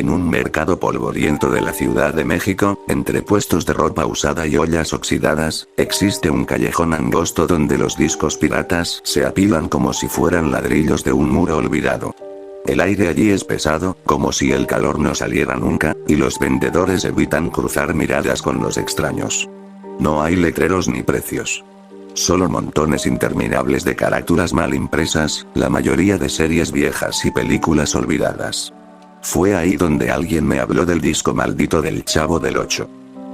En un mercado polvoriento de la Ciudad de México, entre puestos de ropa usada y ollas oxidadas, existe un callejón angosto donde los discos piratas se apilan como si fueran ladrillos de un muro olvidado. El aire allí es pesado, como si el calor no saliera nunca, y los vendedores evitan cruzar miradas con los extraños. No hay letreros ni precios. Solo montones interminables de carátulas mal impresas, la mayoría de series viejas y películas olvidadas. Fue ahí donde alguien me habló del disco maldito del Chavo del Ocho.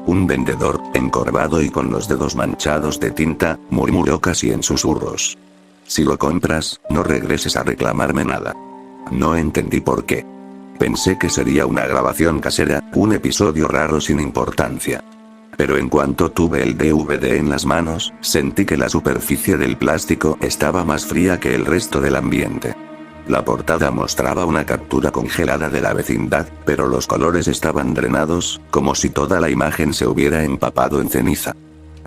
Un vendedor, encorvado y con los dedos manchados de tinta, murmuró casi en susurros. Si lo compras, no regreses a reclamarme nada. No entendí por qué. Pensé que sería una grabación casera, un episodio raro sin importancia. Pero en cuanto tuve el DVD en las manos, sentí que la superficie del plástico estaba más fría que el resto del ambiente. La portada mostraba una captura congelada de la vecindad, pero los colores estaban drenados, como si toda la imagen se hubiera empapado en ceniza.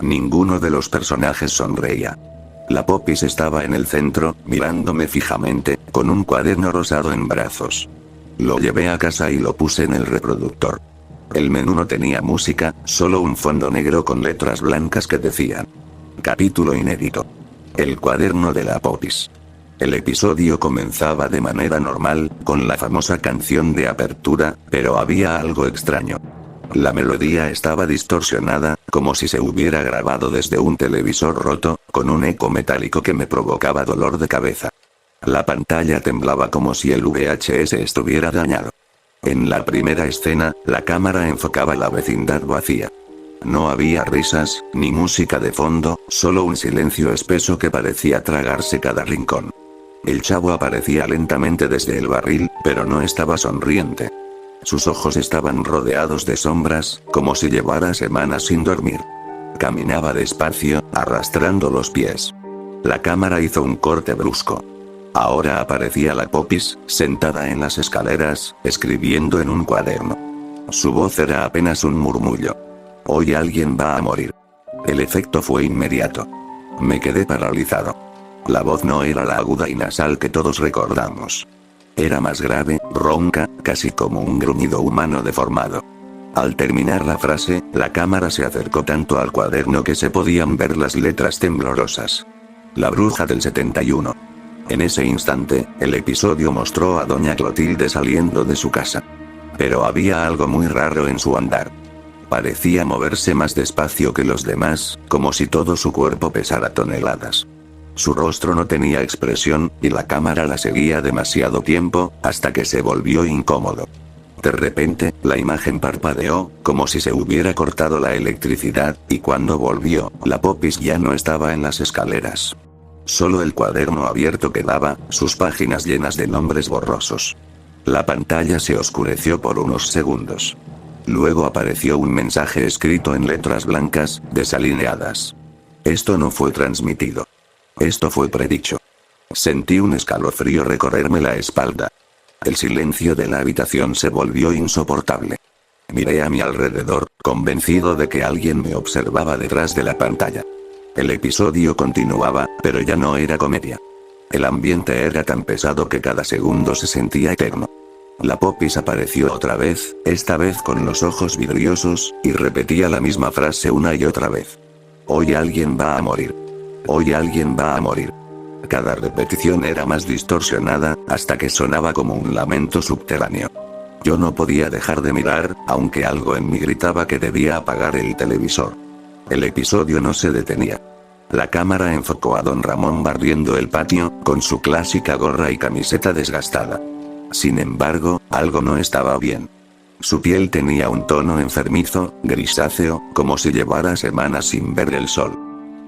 Ninguno de los personajes sonreía. La Popis estaba en el centro, mirándome fijamente, con un cuaderno rosado en brazos. Lo llevé a casa y lo puse en el reproductor. El menú no tenía música, solo un fondo negro con letras blancas que decían: capítulo inédito. El cuaderno de la Popis. El episodio comenzaba de manera normal, con la famosa canción de apertura, pero había algo extraño. La melodía estaba distorsionada, como si se hubiera grabado desde un televisor roto, con un eco metálico que me provocaba dolor de cabeza. La pantalla temblaba como si el VHS estuviera dañado. En la primera escena, la cámara enfocaba la vecindad vacía. No había risas, ni música de fondo, solo un silencio espeso que parecía tragarse cada rincón. El chavo aparecía lentamente desde el barril, pero no estaba sonriente. Sus ojos estaban rodeados de sombras, como si llevara semanas sin dormir. Caminaba despacio, arrastrando los pies. La cámara hizo un corte brusco. Ahora aparecía la Popis, sentada en las escaleras, escribiendo en un cuaderno. Su voz era apenas un murmullo. Hoy alguien va a morir. El efecto fue inmediato. Me quedé paralizado. La voz no era la aguda y nasal que todos recordamos. Era más grave, ronca, casi como un gruñido humano deformado. Al terminar la frase, la cámara se acercó tanto al cuaderno que se podían ver las letras temblorosas. La bruja del 71. En ese instante, el episodio mostró a doña Clotilde saliendo de su casa. Pero había algo muy raro en su andar. Parecía moverse más despacio que los demás, como si todo su cuerpo pesara toneladas. Su rostro no tenía expresión, y la cámara la seguía demasiado tiempo, hasta que se volvió incómodo. De repente, la imagen parpadeó, como si se hubiera cortado la electricidad, y cuando volvió, la Popis ya no estaba en las escaleras. Solo el cuaderno abierto quedaba, sus páginas llenas de nombres borrosos. La pantalla se oscureció por unos segundos. Luego apareció un mensaje escrito en letras blancas, desalineadas. Esto no fue transmitido. Esto fue predicho. Sentí un escalofrío recorrerme la espalda. El silencio de la habitación se volvió insoportable. Miré a mi alrededor, convencido de que alguien me observaba detrás de la pantalla. El episodio continuaba, pero ya no era comedia. El ambiente era tan pesado que cada segundo se sentía eterno. La Popis apareció otra vez, esta vez con los ojos vidriosos, y repetía la misma frase una y otra vez. Hoy alguien va a morir. Hoy alguien va a morir. Cada repetición era más distorsionada, hasta que sonaba como un lamento subterráneo. Yo no podía dejar de mirar, aunque algo en mí gritaba que debía apagar el televisor. El episodio no se detenía. La cámara enfocó a don Ramón barriendo el patio, con su clásica gorra y camiseta desgastada. Sin embargo, algo no estaba bien. Su piel tenía un tono enfermizo, grisáceo, como si llevara semanas sin ver el sol.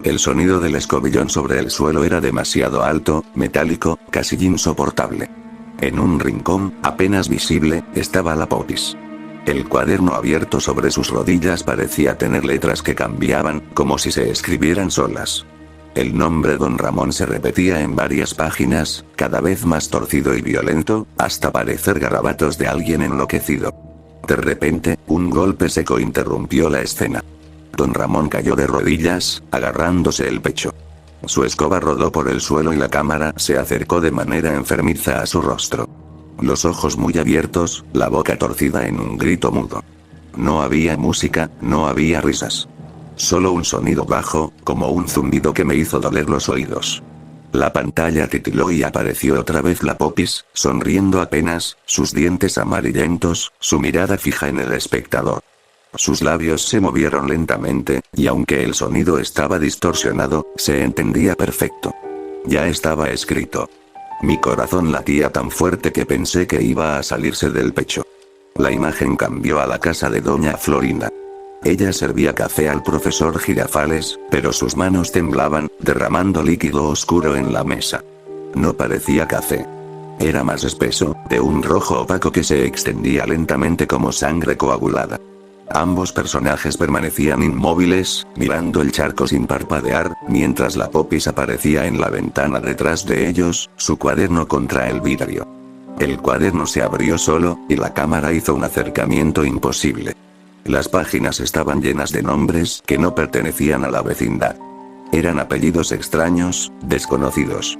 El sonido del escobillón sobre el suelo era demasiado alto, metálico, casi insoportable. En un rincón, apenas visible, estaba la Popis. El cuaderno abierto sobre sus rodillas parecía tener letras que cambiaban, como si se escribieran solas. El nombre Don Ramón se repetía en varias páginas, cada vez más torcido y violento, hasta parecer garabatos de alguien enloquecido. De repente, un golpe seco interrumpió la escena. Don Ramón cayó de rodillas, agarrándose el pecho. Su escoba rodó por el suelo y la cámara se acercó de manera enfermiza a su rostro. Los ojos muy abiertos, la boca torcida en un grito mudo. No había música, no había risas. Solo un sonido bajo, como un zumbido que me hizo doler los oídos. La pantalla titiló y apareció otra vez la Popis, sonriendo apenas, sus dientes amarillentos, su mirada fija en el espectador. Sus labios se movieron lentamente, y aunque el sonido estaba distorsionado, se entendía perfecto. Ya estaba escrito. Mi corazón latía tan fuerte que pensé que iba a salirse del pecho. La imagen cambió a la casa de doña Florinda. Ella servía café al profesor Girafales, pero sus manos temblaban, derramando líquido oscuro en la mesa. No parecía café. Era más espeso, de un rojo opaco que se extendía lentamente como sangre coagulada. Ambos personajes permanecían inmóviles, mirando el charco sin parpadear, mientras la Popis aparecía en la ventana detrás de ellos, su cuaderno contra el vidrio. El cuaderno se abrió solo, y la cámara hizo un acercamiento imposible. Las páginas estaban llenas de nombres que no pertenecían a la vecindad. Eran apellidos extraños, desconocidos.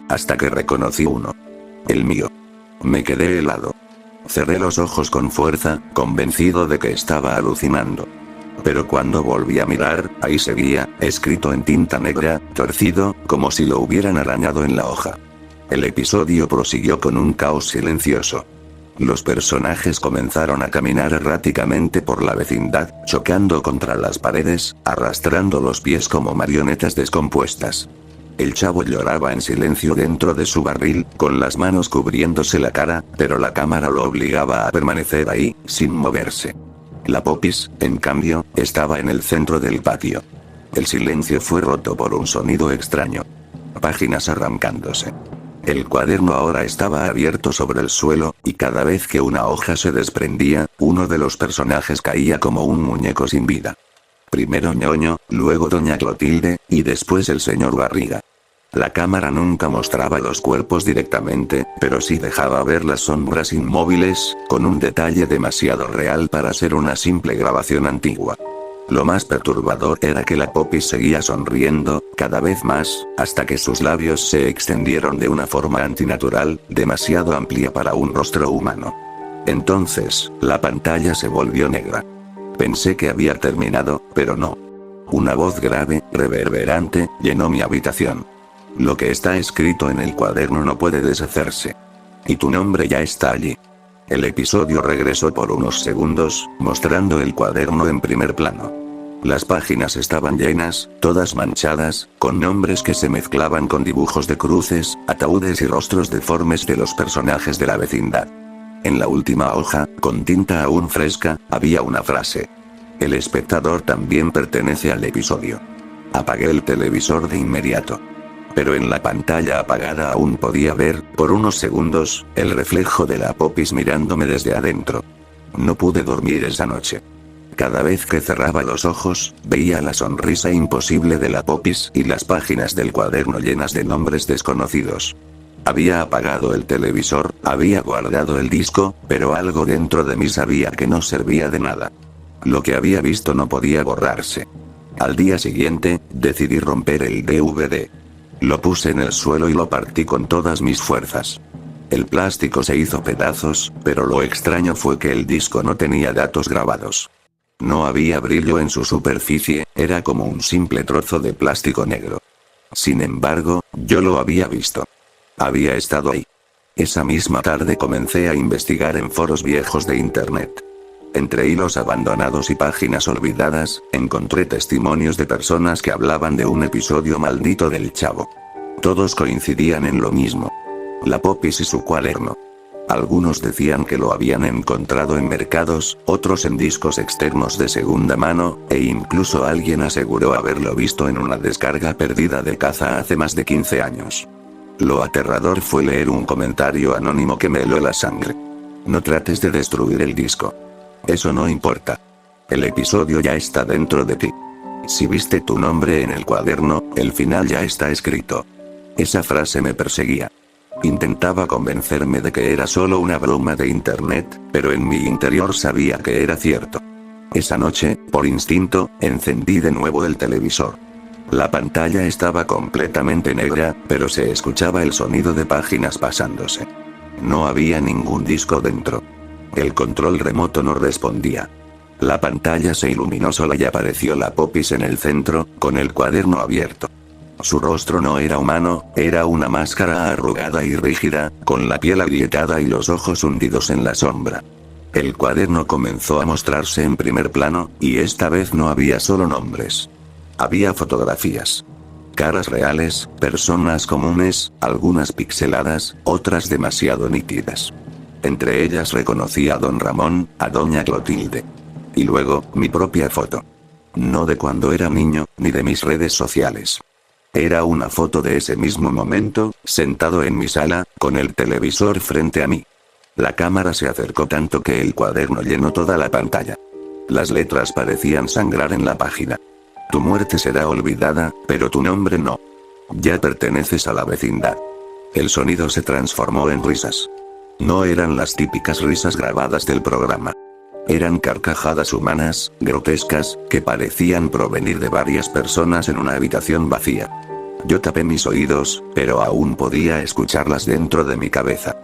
Hasta que reconocí uno. El mío. Me quedé helado. Cerré los ojos con fuerza, convencido de que estaba alucinando. Pero cuando volví a mirar, ahí seguía, escrito en tinta negra, torcido, como si lo hubieran arañado en la hoja. El episodio prosiguió con un caos silencioso. Los personajes comenzaron a caminar erráticamente por la vecindad, chocando contra las paredes, arrastrando los pies como marionetas descompuestas. El chavo lloraba en silencio dentro de su barril, con las manos cubriéndose la cara, pero la cámara lo obligaba a permanecer ahí, sin moverse. La Popis, en cambio, estaba en el centro del patio. El silencio fue roto por un sonido extraño. Páginas arrancándose. El cuaderno ahora estaba abierto sobre el suelo, y cada vez que una hoja se desprendía, uno de los personajes caía como un muñeco sin vida. Primero Ñoño, luego doña Clotilde, y después el señor Barriga. La cámara nunca mostraba los cuerpos directamente, pero sí dejaba ver las sombras inmóviles, con un detalle demasiado real para ser una simple grabación antigua. Lo más perturbador era que la Popis seguía sonriendo, cada vez más, hasta que sus labios se extendieron de una forma antinatural, demasiado amplia para un rostro humano. Entonces, la pantalla se volvió negra. Pensé que había terminado, pero no. Una voz grave, reverberante, llenó mi habitación. Lo que está escrito en el cuaderno no puede deshacerse. Y tu nombre ya está allí. El episodio regresó por unos segundos, mostrando el cuaderno en primer plano. Las páginas estaban llenas, todas manchadas, con nombres que se mezclaban con dibujos de cruces, ataúdes y rostros deformes de los personajes de la vecindad. En la última hoja, con tinta aún fresca, había una frase. El espectador también pertenece al episodio. Apagué el televisor de inmediato. Pero en la pantalla apagada aún podía ver, por unos segundos, el reflejo de la Popis mirándome desde adentro. No pude dormir esa noche. Cada vez que cerraba los ojos, veía la sonrisa imposible de la Popis y las páginas del cuaderno llenas de nombres desconocidos. Había apagado el televisor, había guardado el disco, pero algo dentro de mí sabía que no servía de nada. Lo que había visto no podía borrarse. Al día siguiente, decidí romper el DVD. Lo puse en el suelo y lo partí con todas mis fuerzas. El plástico se hizo pedazos, pero lo extraño fue que el disco no tenía datos grabados. No había brillo en su superficie, era como un simple trozo de plástico negro. Sin embargo, yo lo había visto. Había estado ahí. Esa misma tarde comencé a investigar en foros viejos de internet. Entre hilos abandonados y páginas olvidadas, encontré testimonios de personas que hablaban de un episodio maldito del Chavo. Todos coincidían en lo mismo. La Popis y su cuaderno. Algunos decían que lo habían encontrado en mercados, otros en discos externos de segunda mano, e incluso alguien aseguró haberlo visto en una descarga perdida de caza hace más de 15 años. Lo aterrador fue leer un comentario anónimo que me heló la sangre. No trates de destruir el disco. Eso no importa. El episodio ya está dentro de ti. Si viste tu nombre en el cuaderno, el final ya está escrito. Esa frase me perseguía. Intentaba convencerme de que era solo una broma de internet, pero en mi interior sabía que era cierto. Esa noche, por instinto, encendí de nuevo el televisor. La pantalla estaba completamente negra, pero se escuchaba el sonido de páginas pasándose. No había ningún disco dentro. El control remoto no respondía. La pantalla se iluminó sola y apareció la Popis en el centro, con el cuaderno abierto. Su rostro no era humano, era una máscara arrugada y rígida, con la piel agrietada y los ojos hundidos en la sombra. El cuaderno comenzó a mostrarse en primer plano, y esta vez no había solo nombres. Había fotografías. Caras reales, personas comunes, algunas pixeladas, otras demasiado nítidas. Entre ellas reconocí a don Ramón, a doña Clotilde. Y luego, mi propia foto. No de cuando era niño, ni de mis redes sociales. Era una foto de ese mismo momento, sentado en mi sala, con el televisor frente a mí. La cámara se acercó tanto que el cuaderno llenó toda la pantalla. Las letras parecían sangrar en la página. Tu muerte será olvidada, pero tu nombre no. Ya perteneces a la vecindad. El sonido se transformó en risas. No eran las típicas risas grabadas del programa. Eran carcajadas humanas, grotescas, que parecían provenir de varias personas en una habitación vacía. Yo tapé mis oídos, pero aún podía escucharlas dentro de mi cabeza.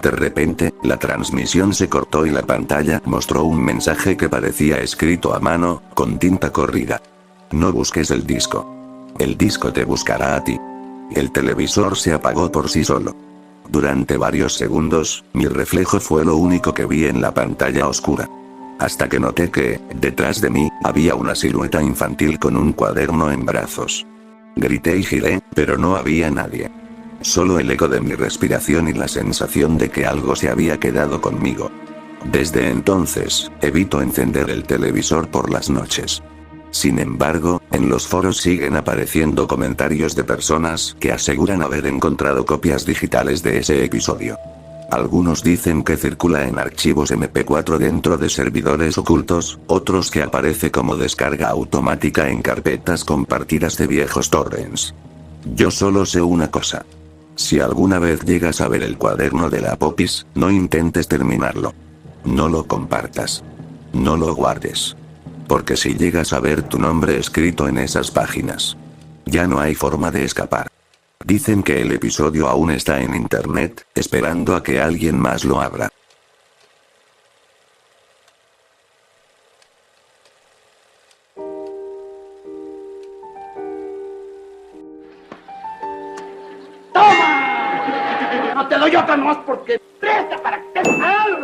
De repente, la transmisión se cortó y la pantalla mostró un mensaje que parecía escrito a mano, con tinta corrida. No busques el disco. El disco te buscará a ti. El televisor se apagó por sí solo. Durante varios segundos, mi reflejo fue lo único que vi en la pantalla oscura. Hasta que noté que, detrás de mí, había una silueta infantil con un cuaderno en brazos. Grité y giré, pero no había nadie. Solo el eco de mi respiración y la sensación de que algo se había quedado conmigo. Desde entonces, evito encender el televisor por las noches. Sin embargo, en los foros siguen apareciendo comentarios de personas que aseguran haber encontrado copias digitales de ese episodio. Algunos dicen que circula en archivos MP4 dentro de servidores ocultos, otros que aparece como descarga automática en carpetas compartidas de viejos torrents. Yo solo sé una cosa. Si alguna vez llegas a ver el cuaderno de la Popis, no intentes terminarlo. No lo compartas. No lo guardes. Porque si llegas a ver tu nombre escrito en esas páginas, ya no hay forma de escapar. Dicen que el episodio aún está en internet, esperando a que alguien más lo abra. ¡Toma! No te doy otra nomás porque presta para que te...